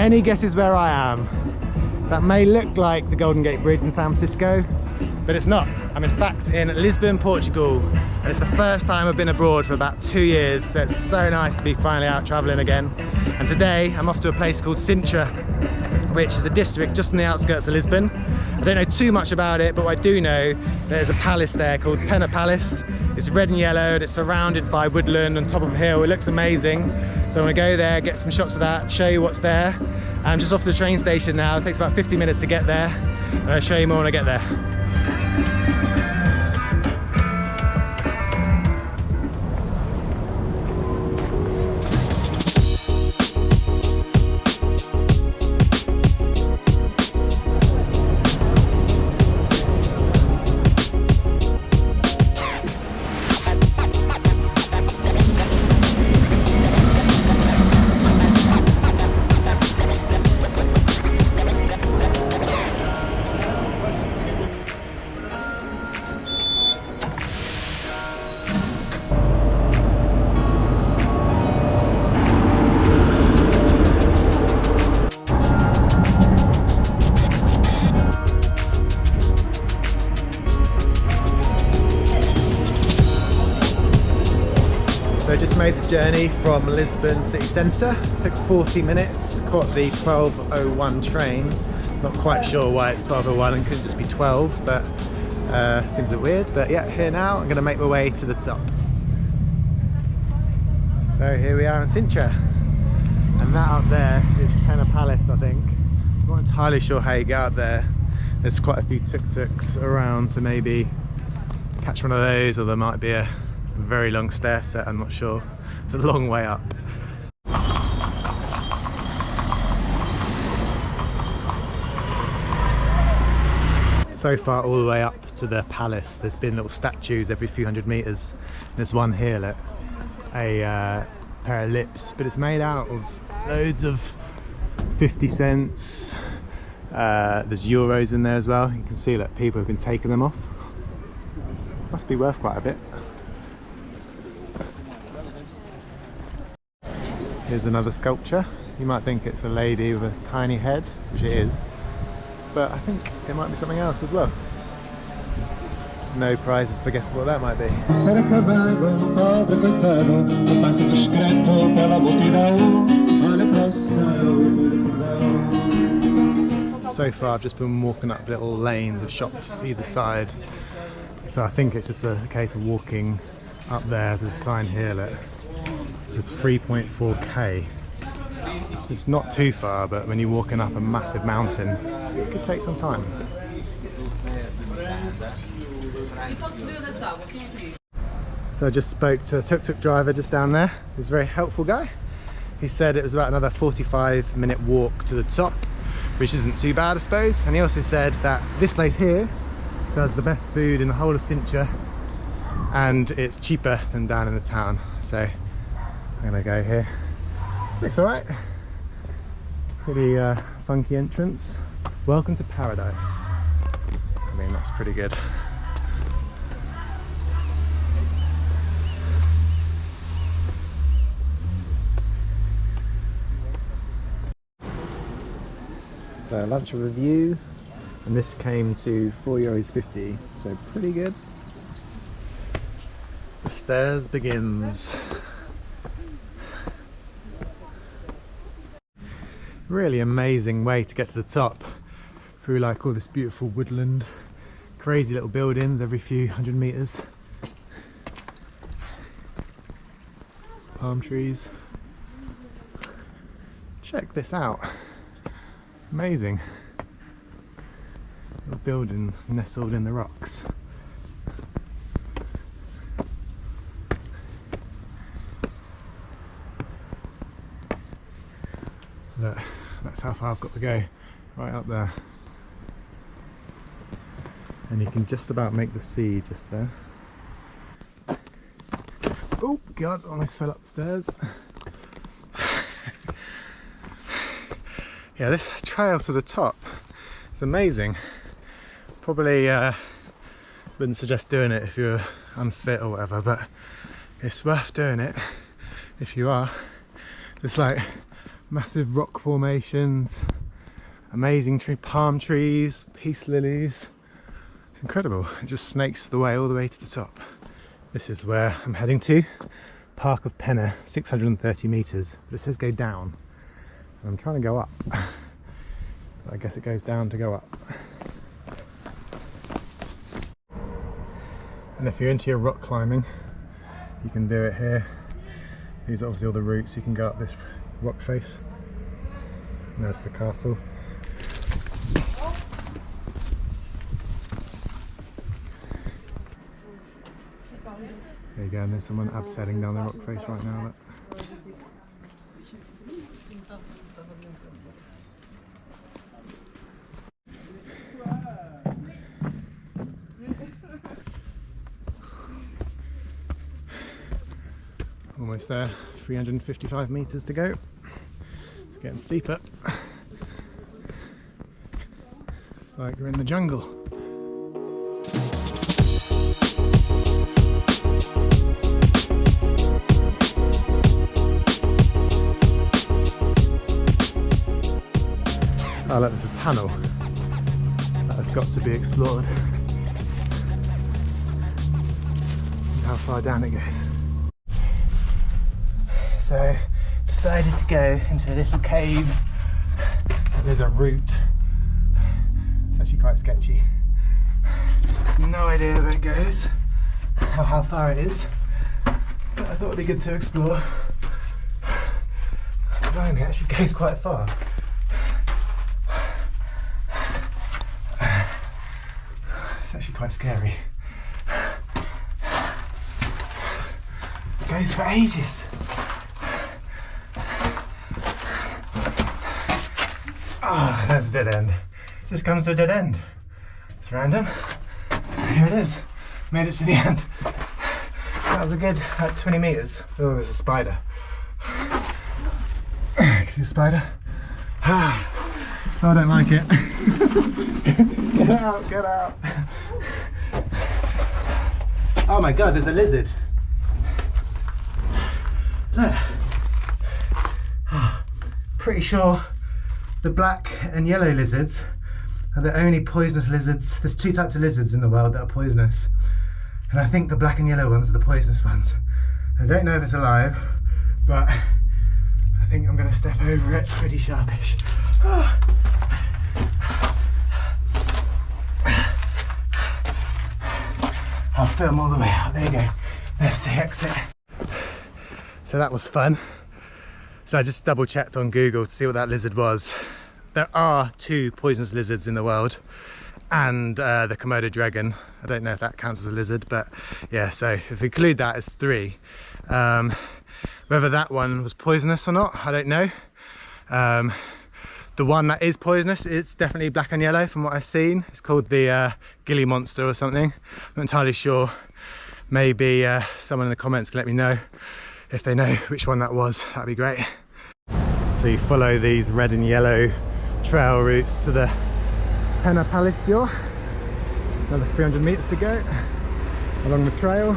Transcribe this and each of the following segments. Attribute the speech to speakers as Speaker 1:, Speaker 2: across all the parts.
Speaker 1: Any guesses where I am? That may look like the Golden Gate Bridge in San Francisco, but it's not. I'm in fact in Lisbon, Portugal, and it's the first time I've been abroad for about 2 years, so it's so nice to be finally out traveling again. And today I'm off to a place called Sintra, which is a district just on the outskirts of Lisbon. I don't know too much about it, but I do know there's a palace there called Pena Palace. It's red and yellow and it's surrounded by woodland on top of a hill. It looks amazing. So I'm gonna go there, get some shots of that, show you what's there. I'm just off the train station now. It takes about 50 minutes to get there, and I'll show you more when I get there. So I just made the journey from Lisbon city centre. Took 40 minutes, caught the 12:01 train. Not quite sure why it's 12:01 and couldn't just be 12, but seems a bit weird. But yeah, here now, I'm gonna make my way to the top. So here we are in Sintra. And that up there is Pena Palace, I think. I'm not entirely sure how you get up there. There's quite a few tuk-tuks around, so maybe catch one of those, or there might be a very long stair set, I'm not sure. It's a long way up. So far all the way up to the palace, there's been little statues every few hundred meters. There's one here, look, a pair of lips, but it's made out of loads of 50 cents. There's euros in there as well. You can see that people have been taking them off. Must be worth quite a bit. Here's another sculpture. You might think it's a lady with a tiny head, which it is, but I think it might be something else as well. No prizes for guessing what that might be. So far I've just been walking up little lanes of shops either side, so I think it's just a case of walking up there. There's a sign here, look. It says 3.4k. It's not too far, but when you're walking up a massive mountain, it could take some time. So I just spoke to a tuk-tuk driver just down there. He's a very helpful guy. He said it was about another 45-minute walk to the top, which isn't too bad, I suppose. And he also said that this place here does the best food in the whole of Sintra, and it's cheaper than down in the town. So I'm gonna go here. Looks alright. Pretty funky entrance. Welcome to paradise. I mean, that's pretty good. So lunch review, and this came to €4.50, so pretty good. The stairs begins. Really amazing way to get to the top, through like all this beautiful woodland, crazy little buildings every few hundred meters, palm trees. Check this out, amazing. Little building nestled in the rocks. Look, that's how far I've got to go, right up there. And you can just about make the sea just there. Oh god, almost fell up the stairs. Yeah, this trail to the top is amazing. Probably wouldn't suggest doing it if you're unfit or whatever, but it's worth doing it if you are. There's like Massive rock formations, amazing palm trees, peace lilies. It's incredible. It just snakes the way all the way to the top. This is where I'm heading to. Park of Pena, 630 meters, but it says go down. And I'm trying to go up. But I guess it goes down to go up. And if you're into your rock climbing, you can do it here. These are obviously all the routes. You can go up this rock face. And there's the castle. There you go, and there's someone abseiling down the rock face right now. Look. Almost there, 355 meters to go. It's getting steeper. It's like we're in the jungle. Oh look, there's a tunnel that has got to be explored. Look how far down it goes. So, decided to go into a little cave. There's a route. It's actually quite sketchy. No idea where it goes, how far it is, but I thought it'd be good to explore. Blimey, it actually goes quite far. It's actually quite scary. It goes for ages. Oh, that's a dead end. Just comes to a dead end. It's random. Here it is. Made it to the end. That was a good 20 meters. Oh, there's a spider. Can you see the spider? Oh, I don't like it. Get out, get out. Oh my god, there's a lizard. Look. Oh, pretty sure the black and yellow lizards are the only poisonous lizards. There's two types of lizards in the world that are poisonous. And I think the black and yellow ones are the poisonous ones. I don't know if it's alive, but I think I'm going to step over it pretty sharpish. Oh. I'll film all the way out. There you go. There's the exit. So that was fun. So I just double checked on Google to see what that lizard was. There are 2 poisonous lizards in the world, and the Komodo dragon. I don't know if that counts as a lizard, but yeah, so if we include that as 3. Whether that one was poisonous or not, I don't know. The one that is poisonous, it's definitely black and yellow from what I've seen. It's called the gilly monster or something. I'm not entirely sure. Maybe someone in the comments can let me know if they know which one that was. That'd be great. So you follow these red and yellow trail routes to the Pena Palacio. Another 300 meters to go along the trail.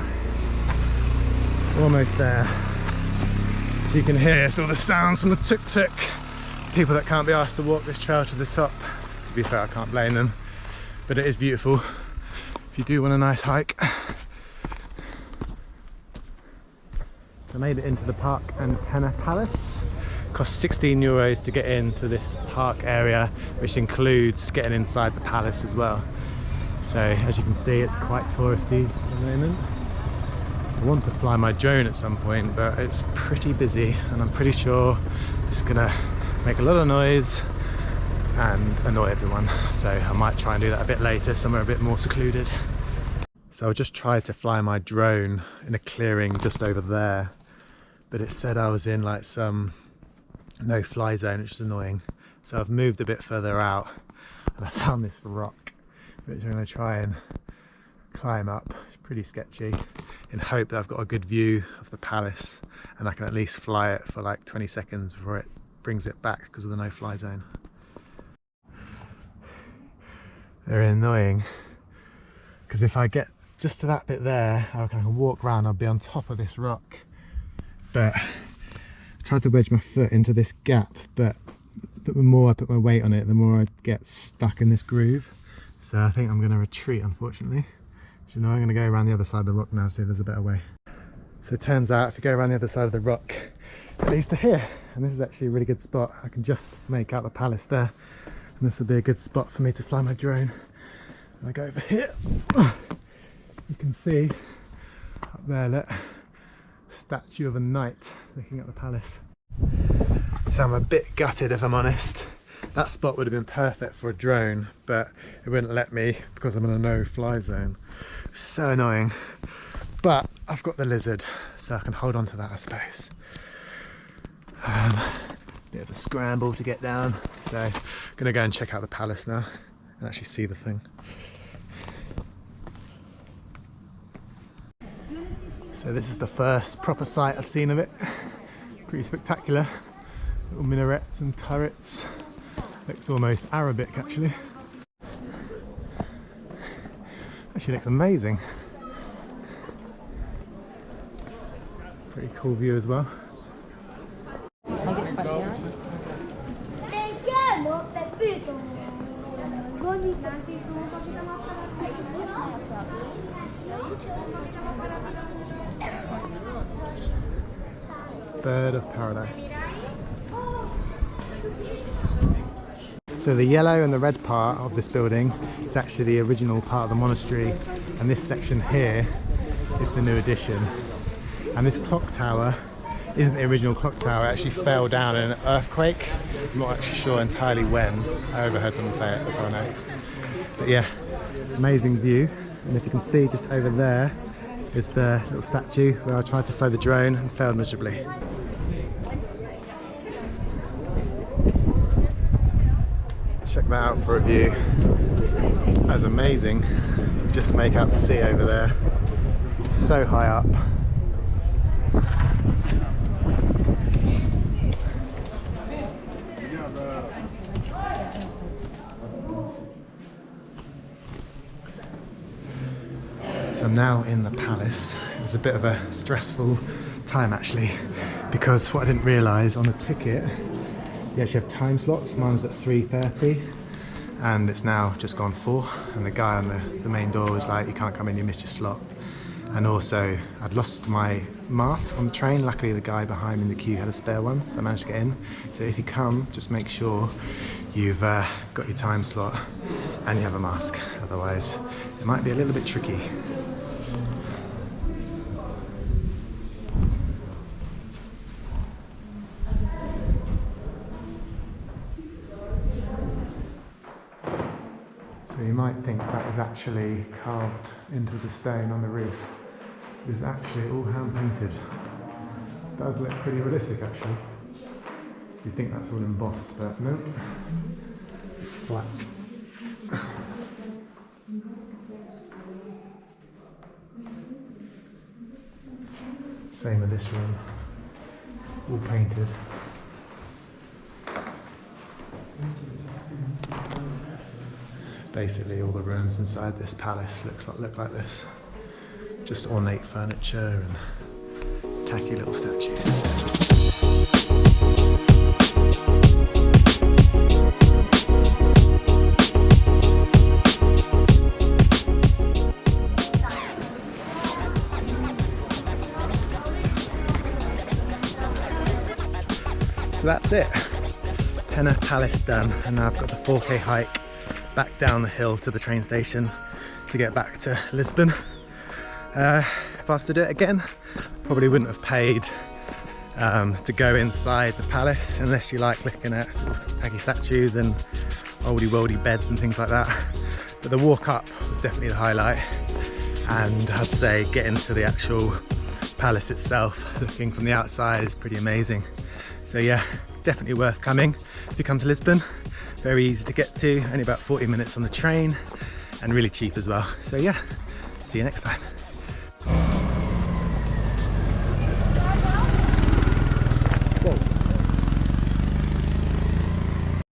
Speaker 1: Almost there. So you can hear all the sounds from the tuk-tuk. People that can't be asked to walk this trail to the top. To be fair, I can't blame them, but it is beautiful if you do want a nice hike. So I made it into the park and Pena Palace. Cost 16 euros to get into this park area, which includes getting inside the palace as well. So as you can see, it's quite touristy at the moment. I want to fly my drone at some point, but it's pretty busy, and I'm pretty sure it's gonna make a lot of noise and annoy everyone. So I might try and do that a bit later, somewhere a bit more secluded. So I just tried to fly my drone in a clearing just over there, but it said I was in like some no fly zone, which is annoying. So I've moved a bit further out, and I found this rock which I'm going to try and climb up. It's pretty sketchy, in hope that I've got a good view of the palace and I can at least fly it for like 20 seconds before it brings it back because of the no fly zone. Very annoying, because if I get just to that bit there, I can walk around, I'll be on top of this rock, but tried to wedge my foot into this gap, but the more I put my weight on it, the more I get stuck in this groove. So I think I'm going to retreat, unfortunately. So, you know, I'm going to go around the other side of the rock now, see if there's a better way. So it turns out if you go around the other side of the rock, it leads to here. And this is actually a really good spot. I can just make out the palace there. And this will be a good spot for me to fly my drone. And I go over here. You can see up there, look, statue of a knight looking at the palace. So I'm a bit gutted, if I'm honest. That spot would have been perfect for a drone, but it wouldn't let me because I'm in a no-fly zone. So annoying. But I've got the lizard, so I can hold on to that, I suppose. Bit of a scramble to get down, so I'm gonna go and check out the palace now and actually see the thing. So this is the first proper sight I've seen of it. Pretty spectacular. Little minarets and turrets. Looks almost Arabic actually. Actually looks amazing. Pretty cool view as well. Bird of paradise. So the yellow and the red part of this building is actually the original part of the monastery, and this section here is the new addition. And this clock tower isn't the original clock tower, it actually fell down in an earthquake. I'm not actually sure entirely when. I overheard someone say it, that's how I know. But yeah, amazing view. And if you can see just over there is the little statue where I tried to fly the drone and failed miserably. Check that out for a view. That's amazing. Just make out the sea over there. So high up. So I'm now in the palace. It was a bit of a stressful time actually, because what I didn't realise on the ticket, you actually have time slots. Mine was at 3:30 and it's now just gone 4, and the guy on the main door was like, you can't come in, you missed your slot. And also I'd lost my mask on the train. Luckily the guy behind me in the queue had a spare one, so I managed to get in. So if you come, just make sure you've got your time slot and you have a mask, otherwise it might be a little bit tricky. So you might think that is actually carved into the stone on the roof. It is actually all hand painted. It does look pretty realistic actually. You'd think that's all embossed, but nope. It's flat. Same with this room. All painted. Basically all the rooms inside this palace look like this. Just ornate furniture and tacky little statues. So that's it. Pena Palace done, and now I've got the 4K hike back down the hill to the train station to get back to Lisbon. If I was to do it again, probably wouldn't have paid to go inside the palace, unless you like looking at tacky statues and oldie-worldy beds and things like that. But the walk up was definitely the highlight, and I'd say getting to the actual palace itself, looking from the outside, is pretty amazing. So yeah, definitely worth coming if you come to Lisbon. Very easy to get to, only about 40 minutes on the train, and really cheap as well. So yeah, see you next time.